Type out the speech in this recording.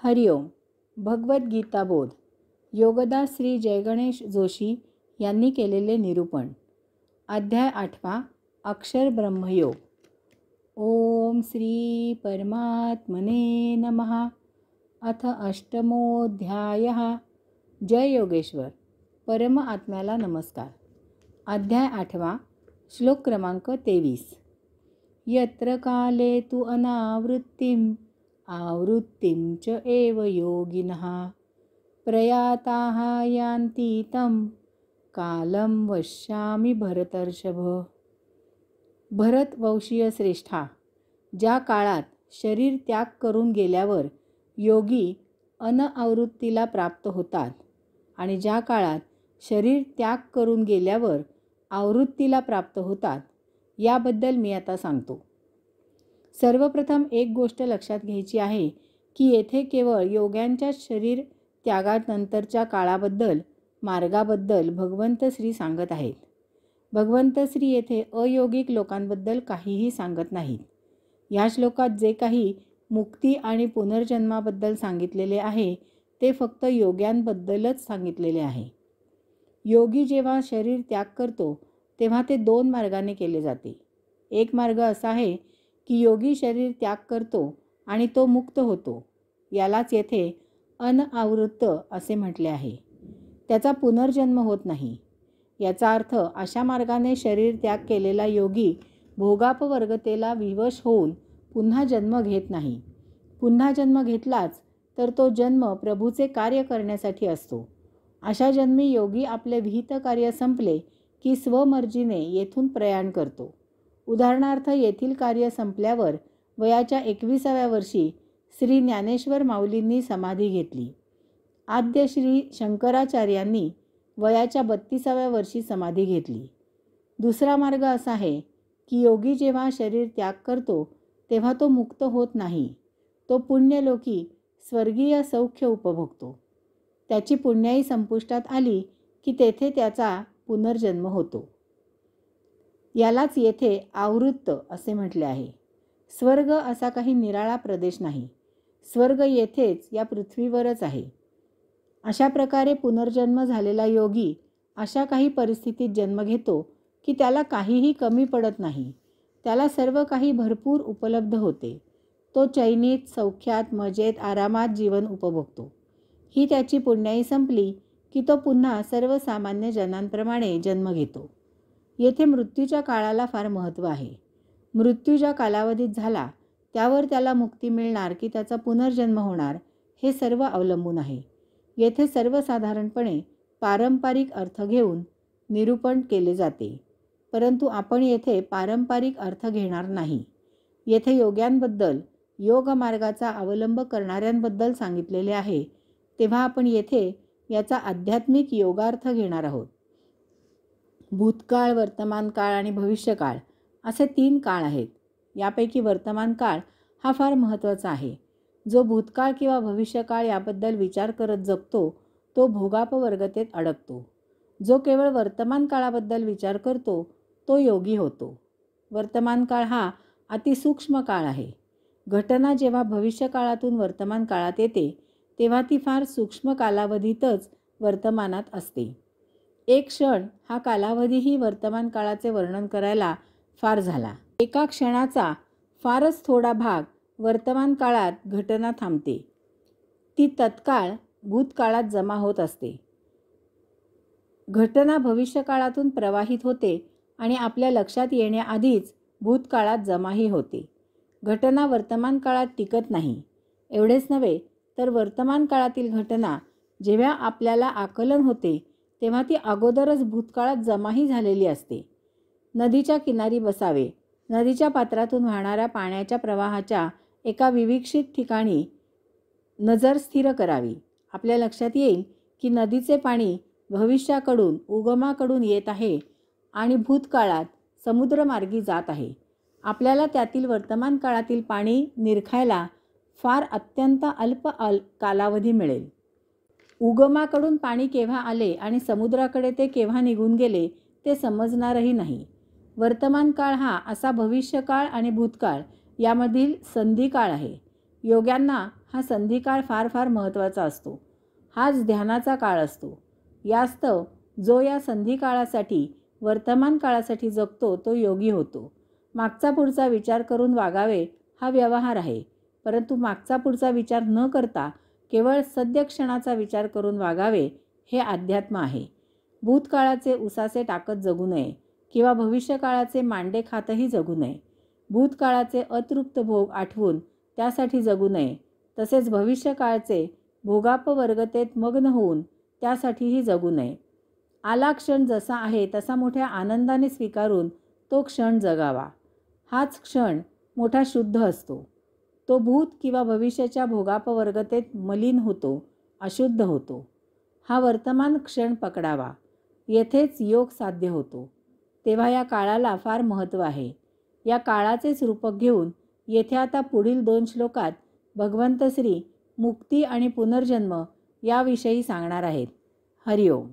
हरिओम. भगवद्गीता बोध. योगदास श्री जयगणेश जोशी यांनी केलेले निरूपण. अध्याय 8. अक्षर ब्रह्मयोग. ओम श्री परमात्मने नमः. अथ अष्टमोऽध्यायः. जय योगेश्वर. परम आत्म्याला नमस्कार. अध्याय 8. श्लोक क्रमांक 23. यत्र काले तु अनावृत्तिम आवृत्तिं च एव योगिनः प्रयाताः यान्ति तं कालं वश्यामि भरतर्षभ. भरत वंशीय श्रेष्ठा, ज्या काळात शरीर त्याग करून गेल्यावर योगी अनआवृत्तीला प्राप्त होतात आणि ज्या काळात शरीर त्याग करून गेल्यावर आवृत्तीला प्राप्त होतात, याबद्दल मी आता सांगतो. सर्वप्रथम एक गोष्ट लक्षात घ्यायची आहे की येथे केवळ योग्यांच्या शरीर त्यागानंतरच्या काळाबद्दल, मार्गाबद्दल भगवंत श्री सांगत आहेत. भगवंत श्री येथे अयोगिक लोकांबद्दल काहीही सांगत नाहीत. या श्लोकात जे काही मुक्ती आणि पुनर्जन्माबद्दल सांगितलेले आहे ते फक्त योग्यांबद्दलच सांगितलेले आहे. योगी जेव्हा शरीर त्याग करतो तेव्हा ते 2 मार्गाने केले जाते. एक मार्ग असा आहे की योगी शरीर त्याग करतो आणि तो मुक्त होतो. यालाच येथे अनआवृत्त असे म्हटले आहे. त्याचा पुनर्जन्म होत नाही. याचा अर्थ अशा मार्गाने शरीर त्याग केलेला योगी भोगापवर्गतेला विवश होऊन पुन्हा जन्म घेत नाही. पुन्हा जन्म घेतलाच तर तो जन्म प्रभूचे कार्य करण्यासाठी असतो. अशा जन्मी योगी आपले विहित कार्य संपले की स्वमर्जीने येथून प्रयाण करतो. उदाहरणार्थ, येथील कार्य संपल्यावर वयाच्या 21व्या वर्षी श्री ज्ञानेश्वर माऊलींनी समाधी घेतली. आद्य श्री शंकराचार्यांनी वयाच्या 32व्या वर्षी समाधी घेतली. दुसरा मार्ग असा आहे की योगी जेव्हा शरीर त्याग करतो तेव्हा तो मुक्त होत नाही. तो पुण्यलोकी स्वर्गीय सौख्य उपभोगतो. त्याची पुण्याई संपुष्टात आली की तेथे त्याचा पुनर्जन्म होतो. यालाच येथे आवृत्त असे म्हटले आहे. स्वर्ग असा काही निराळा प्रदेश नाही. स्वर्ग येथेच या पृथ्वीवरच आहे. अशा प्रकारे पुनर्जन्म झालेला योगी अशा काही परिस्थितीत जन्म घेतो की त्याला काहीही कमी पडत नाही. त्याला सर्व काही भरपूर उपलब्ध होते. तो चैनीत, सौख्यात, मजेत, आरामात जीवन उपभोगतो. ही त्याची पुण्याई संपली की तो पुन्हा सर्वसामान्य जनांप्रमाणे जन्म घेतो. येथे मृत्यूच्या काळाला फार महत्त्व आहे. मृत्यू ज्या कालावधीत झाला त्यावर त्याला मुक्ती मिळणार की त्याचा पुनर्जन्म होणार हे सर्व अवलंबून आहे. येथे सर्वसाधारणपणे पारंपरिक अर्थ घेऊन निरूपण केले जाते, परंतु आपण येथे पारंपरिक अर्थ घेणार नाही. येथे योग्यांबद्दल, योग मार्गाचा अवलंब करणाऱ्यांबद्दल सांगितलेले आहे, तेव्हा आपण येथे याचा आध्यात्मिक योगार्थ घेणार आहोत. भूतकाळ, वर्तमान काळ आणि भविष्यकाळ असे 3 काळ आहेत. यापैकी वर्तमान काळ हा फार महत्त्वाचा आहे. जो भूतकाळ किंवा भविष्यकाळ याबद्दल विचार करत जगतो तो भोगापवर्गतेत अडकतो. जो केवळ वर्तमान काळाबद्दल विचार करतो तो योगी होतो. वर्तमान काळ हा अतिसूक्ष्म काळ आहे. घटना जेव्हा भविष्यकाळातून वर्तमान काळात येते तेव्हा ती फार सूक्ष्म कालावधीतच वर्तमानात असते. एक क्षण हा कालावधीही वर्तमान काळाचे वर्णन करायला फार झाला. एका क्षणाचा फारच थोडा भाग वर्तमान काळात घटना थांबते. ती तत्काळ भूतकाळात जमा होत असते. घटना भविष्यकाळातून प्रवाहित होते आणि आपल्या लक्षात येण्याआधीच भूतकाळात जमाही होते. घटना वर्तमान काळात टिकत नाही. एवढेच नव्हे तर वर्तमान काळातील घटना जेव्हा आपल्याला आकलन होते तेव्हा ती अगोदरच भूतकाळात जमाही झालेली असते. नदीच्या किनारी बसावे. नदीच्या पात्रातून वाहणाऱ्या पाण्याच्या प्रवाहाच्या एका विविक्षित ठिकाणी नजर स्थिर करावी. आपल्या लक्षात येईल की नदीचे पाणी भविष्याकडून, उगमाकडून येत आहे आणि भूतकाळात समुद्रमार्गी जात आहे. आपल्याला त्यातील वर्तमान काळातील पाणी निरखायला फार अत्यंत अल्प कालावधी मिळेल. उगमाकडून पाणी केव्हा आले आणि समुद्राकडे ते केव्हा निघून गेले ते समजणारही नाही. वर्तमान काळ हा असा भविष्यकाळ आणि भूतकाळ यामधील संधिकाळ आहे. योग्यांना हा संधिकाळ फार फार महत्त्वाचा असतो. हाच ध्यानाचा काळ असतो. यास्तव जो या संधिकाळासाठी वर्तमान काळासाठी जगतो तो योगी होतो. मागचा पुढचा विचार करून वागावे हा व्यवहार आहे, परंतु मागचा पुढचा विचार न करता केवळ सद्य क्षणाचा विचार करून वागावे हे अध्यात्म आहे. भूतकाळाचे उसासे टाकत जगू नये किंवा भविष्यकाळाचे मांडे खातही जगू नये. भूतकाळाचे अतृप्त भोग आठवून त्यासाठी जगू नये, तसेच भविष्यकाळचे भोगापवर्गतेत मग्न होऊन त्यासाठीही जगू नये. आला क्षण जसा आहे तसा मोठ्या आनंदाने स्वीकारून तो क्षण जगावा. हाच क्षण मोठा शुद्ध असतो. तो भूत किंवा भविष्याच्या भोगापवर्गतेत मलिन होतो, अशुद्ध होतो. हा वर्तमान क्षण पकडावा. येथेच योग साध्य होतो. तेव्हा या काळाला फार महत्त्व आहे. या काळाचेच रूपक घेऊन येथे आता पुढील 2 श्लोकात भगवंत श्री मुक्ती आणि पुनर्जन्म याविषयी सांगणार आहेत. हरिओम.